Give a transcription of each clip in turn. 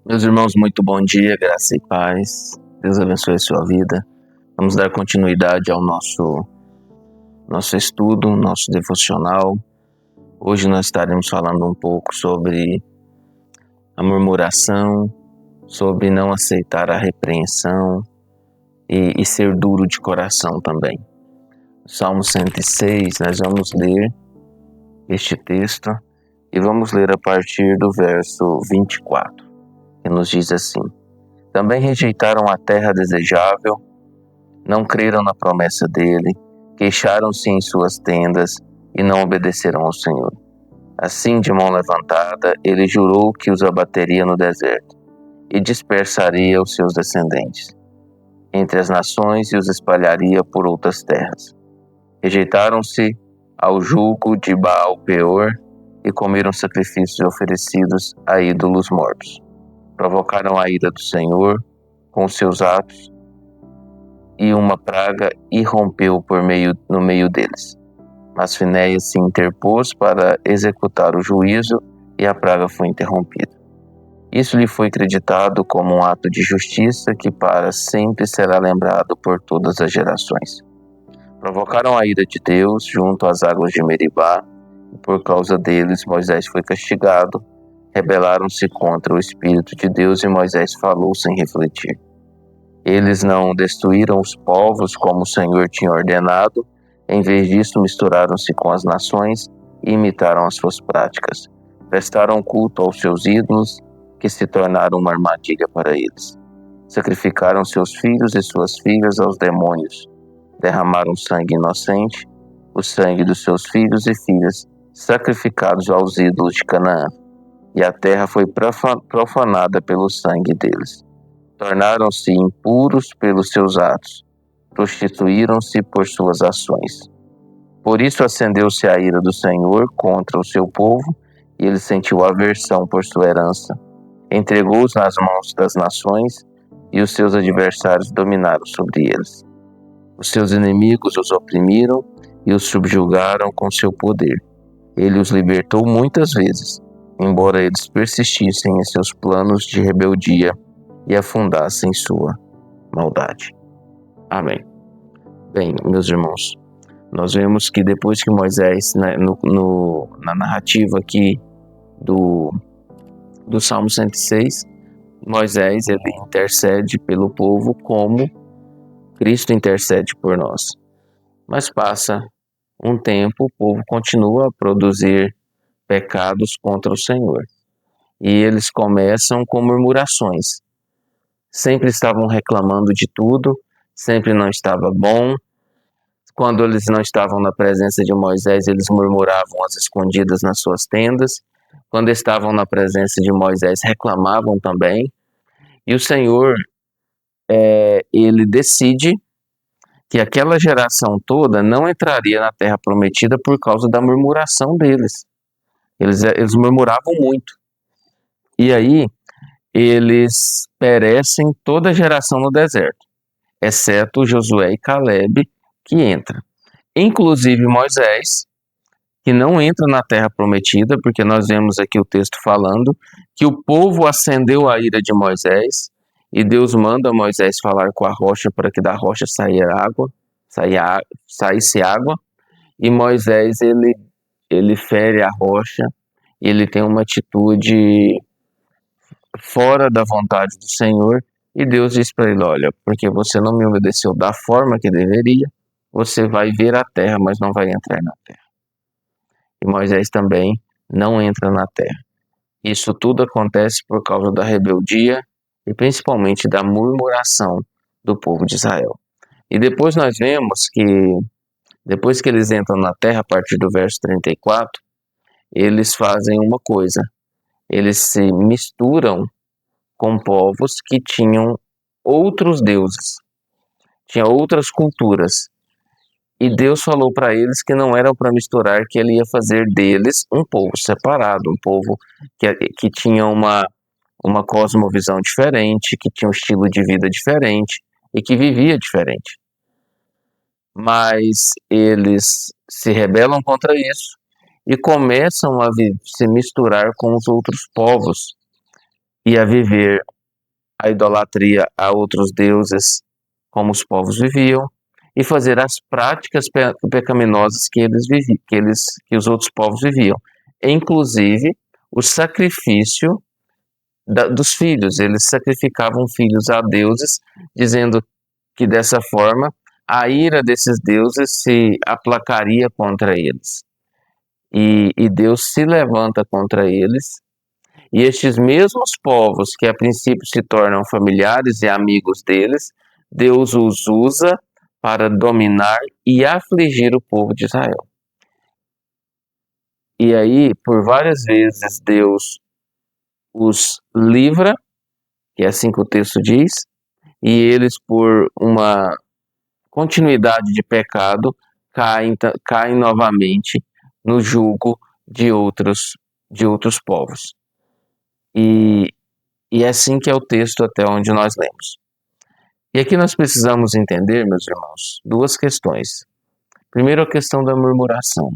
Meus irmãos, muito bom dia, graça e paz. Deus abençoe a sua vida. Vamos dar continuidade ao nosso estudo, nosso devocional. Hoje nós estaremos falando um pouco sobre a murmuração, sobre não aceitar a repreensão e ser duro de coração também. Salmo 106, nós vamos ler este texto e vamos ler a partir do verso 24, que nos diz assim: Também rejeitaram a terra desejável, não creram na promessa dele, queixaram-se em suas tendas e não obedeceram ao Senhor. Assim, de mão levantada, ele jurou que os abateria no deserto e dispersaria os seus descendentes entre as nações e os espalharia por outras terras. Rejeitaram-se ao jugo de Baal-Peor e comeram sacrifícios oferecidos a ídolos mortos. Provocaram a ira do Senhor com seus atos e uma praga irrompeu no meio deles. Mas Finéias se interpôs para executar o juízo e a praga foi interrompida. Isso lhe foi acreditado como um ato de justiça que para sempre será lembrado por todas as gerações. Provocaram a ira de Deus junto às águas de Meribá, e por causa deles Moisés foi castigado. Rebelaram-se contra o Espírito de Deus e Moisés falou sem refletir. Eles não destruíram os povos como o Senhor tinha ordenado, em vez disso misturaram-se com as nações e imitaram as suas práticas. Prestaram culto aos seus ídolos, que se tornaram uma armadilha para eles. Sacrificaram seus filhos e suas filhas aos demônios. Derramaram sangue inocente, o sangue dos seus filhos e filhas, sacrificados aos ídolos de Canaã. E a terra foi profanada pelo sangue deles. Tornaram-se impuros pelos seus atos, prostituíram-se por suas ações. Por isso acendeu-se a ira do Senhor contra o seu povo, e ele sentiu aversão por sua herança. Entregou-os nas mãos das nações, e os seus adversários dominaram sobre eles. Os seus inimigos os oprimiram e os subjugaram com seu poder. Ele os libertou muitas vezes, embora eles persistissem em seus planos de rebeldia e afundassem em sua maldade. Amém. Bem, meus irmãos, nós vemos que depois que Moisés, na narrativa aqui do Salmo 106, Moisés ele intercede pelo povo como Cristo intercede por nós. Mas passa um tempo, o povo continua a produzir pecados contra o Senhor. E eles começam com murmurações. Sempre estavam reclamando de tudo, sempre não estava bom. Quando eles não estavam na presença de Moisés, eles murmuravam às escondidas nas suas tendas. Quando estavam na presença de Moisés, reclamavam também. E o Senhor, ele decide que aquela geração toda não entraria na terra prometida por causa da murmuração deles. Eles murmuravam muito. E aí, eles perecem toda a geração no deserto, exceto Josué e Caleb, que entram. Inclusive Moisés, que não entra na terra prometida, porque nós vemos aqui o texto falando que o povo acendeu a ira de Moisés, e Deus manda Moisés falar com a rocha para que da rocha saísse água, e Moisés ele fere a rocha, e ele tem uma atitude fora da vontade do Senhor, e Deus diz para ele: olha, porque você não me obedeceu da forma que deveria, você vai ver a terra, mas não vai entrar na terra. E Moisés também não entra na terra. Isso tudo acontece por causa da rebeldia e principalmente da murmuração do povo de Israel. E depois nós vemos que, depois que eles entram na terra, a partir do verso 34, eles fazem uma coisa: eles se misturam com povos que tinham outros deuses, tinham outras culturas. E Deus falou para eles que não eram para misturar, que ele ia fazer deles um povo separado, um povo que tinha uma cosmovisão diferente, que tinha um estilo de vida diferente e que vivia diferente. mas eles se rebelam contra isso e começam a se misturar com os outros povos e a viver a idolatria a outros deuses, como os povos viviam, e fazer as práticas pecaminosas que os outros povos viviam, inclusive o sacrifício dos filhos. Eles sacrificavam filhos a deuses, dizendo que dessa forma a ira desses deuses se aplacaria contra eles. E Deus se levanta contra eles, e estes mesmos povos que a princípio se tornam familiares e amigos deles, Deus os usa para dominar e afligir o povo de Israel. E aí, por várias vezes, Deus os livra, que é assim que o texto diz, e eles, por uma continuidade de pecado, caem novamente no jugo de outros povos. E é assim que é o texto até onde nós lemos. E aqui nós precisamos entender, meus irmãos, duas questões. Primeiro, a questão da murmuração.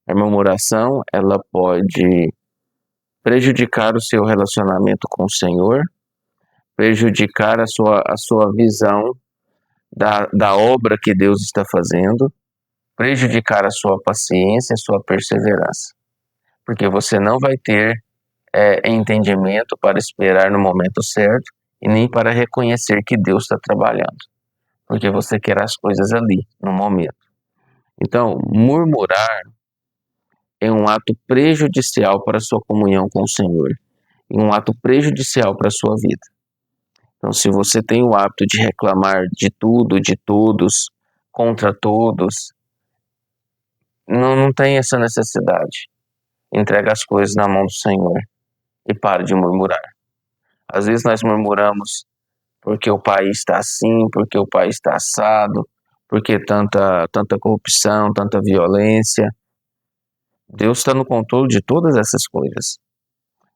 A murmuração, ela pode prejudicar o seu relacionamento com o Senhor, prejudicar a sua visão da obra que Deus está fazendo, prejudicar a sua paciência, a sua perseverança. Porque você não vai ter entendimento para esperar no momento certo e nem para reconhecer que Deus está trabalhando. Porque você quer as coisas ali, no momento. Então, murmurar é um ato prejudicial para a sua comunhão com o Senhor e um ato prejudicial para a sua vida. Então, se você tem o hábito de reclamar de tudo, de todos, contra todos, não tem essa necessidade. Entrega as coisas na mão do Senhor e pare de murmurar. Às vezes nós murmuramos porque o país está assim, porque o país está assado, porque tanta corrupção, tanta violência. Deus está no controle de todas essas coisas.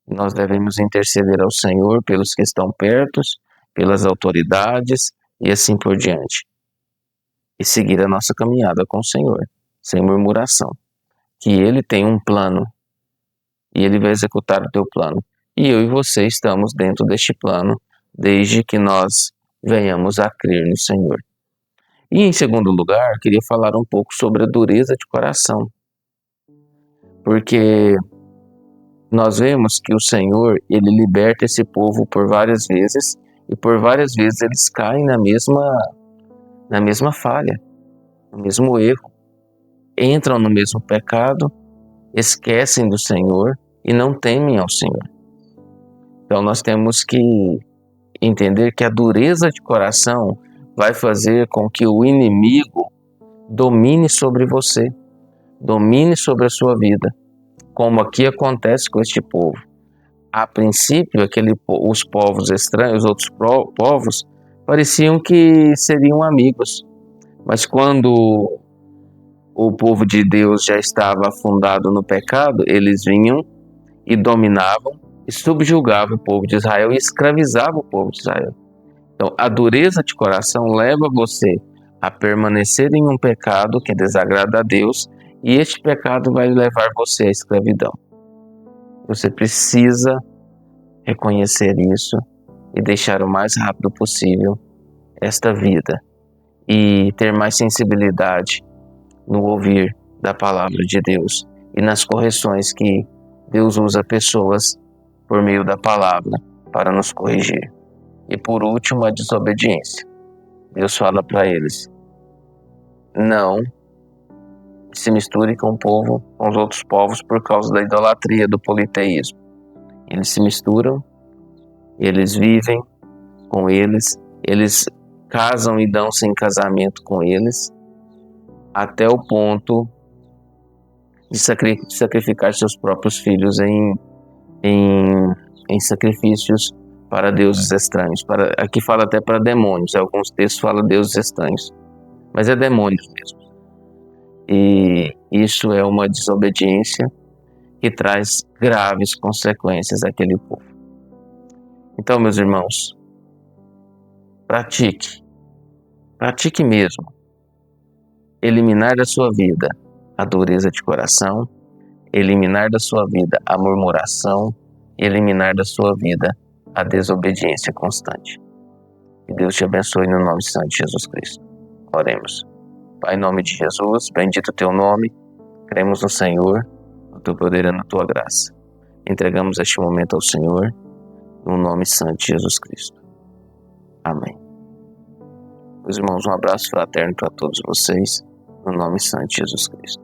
Nós devemos interceder ao Senhor pelos que estão perto, pelas autoridades e assim por diante. E seguir a nossa caminhada com o Senhor, sem murmuração. Que Ele tem um plano e Ele vai executar o teu plano. E eu e você estamos dentro deste plano, desde que nós venhamos a crer no Senhor. E em segundo lugar, queria falar um pouco sobre a dureza de coração. Porque nós vemos que o Senhor, Ele liberta esse povo por várias vezes, e por várias vezes eles caem na mesma falha, no mesmo erro. Entram no mesmo pecado, esquecem do Senhor e não temem ao Senhor. Então nós temos que entender que a dureza de coração vai fazer com que o inimigo domine sobre você, domine sobre a sua vida, como aqui acontece com este povo. A princípio, os povos estranhos, os outros povos, pareciam que seriam amigos, mas quando o povo de Deus já estava afundado no pecado, eles vinham e dominavam e subjugavam o povo de Israel e escravizavam o povo de Israel. Então, a dureza de coração leva você a permanecer em um pecado que desagrada a Deus, e este pecado vai levar você à escravidão. Você precisa reconhecer isso e deixar o mais rápido possível esta vida e ter mais sensibilidade no ouvir da palavra de Deus e nas correções que Deus usa pessoas por meio da palavra para nos corrigir. E por último, a desobediência. Deus fala para eles: não se misture com os outros povos por causa da idolatria, do politeísmo. Eles se misturam, eles vivem com eles casam e dão-se em casamento com eles, até o ponto de sacrificar seus próprios filhos em sacrifícios para deuses estranhos. Aqui fala até para demônios, alguns textos falam deuses estranhos, mas é demônios mesmo. E isso é uma desobediência que traz graves consequências àquele povo. Então, meus irmãos, pratique mesmo eliminar da sua vida a dureza de coração, eliminar da sua vida a murmuração, eliminar da sua vida a desobediência constante. Que Deus te abençoe no nome santo de Jesus Cristo. Oremos. Pai, em nome de Jesus, bendito o teu nome, cremos no Senhor, no teu poder e na tua graça. Entregamos este momento ao Senhor, no nome santo de Jesus Cristo. Amém. Meus irmãos, um abraço fraterno para todos vocês, no nome santo de Jesus Cristo.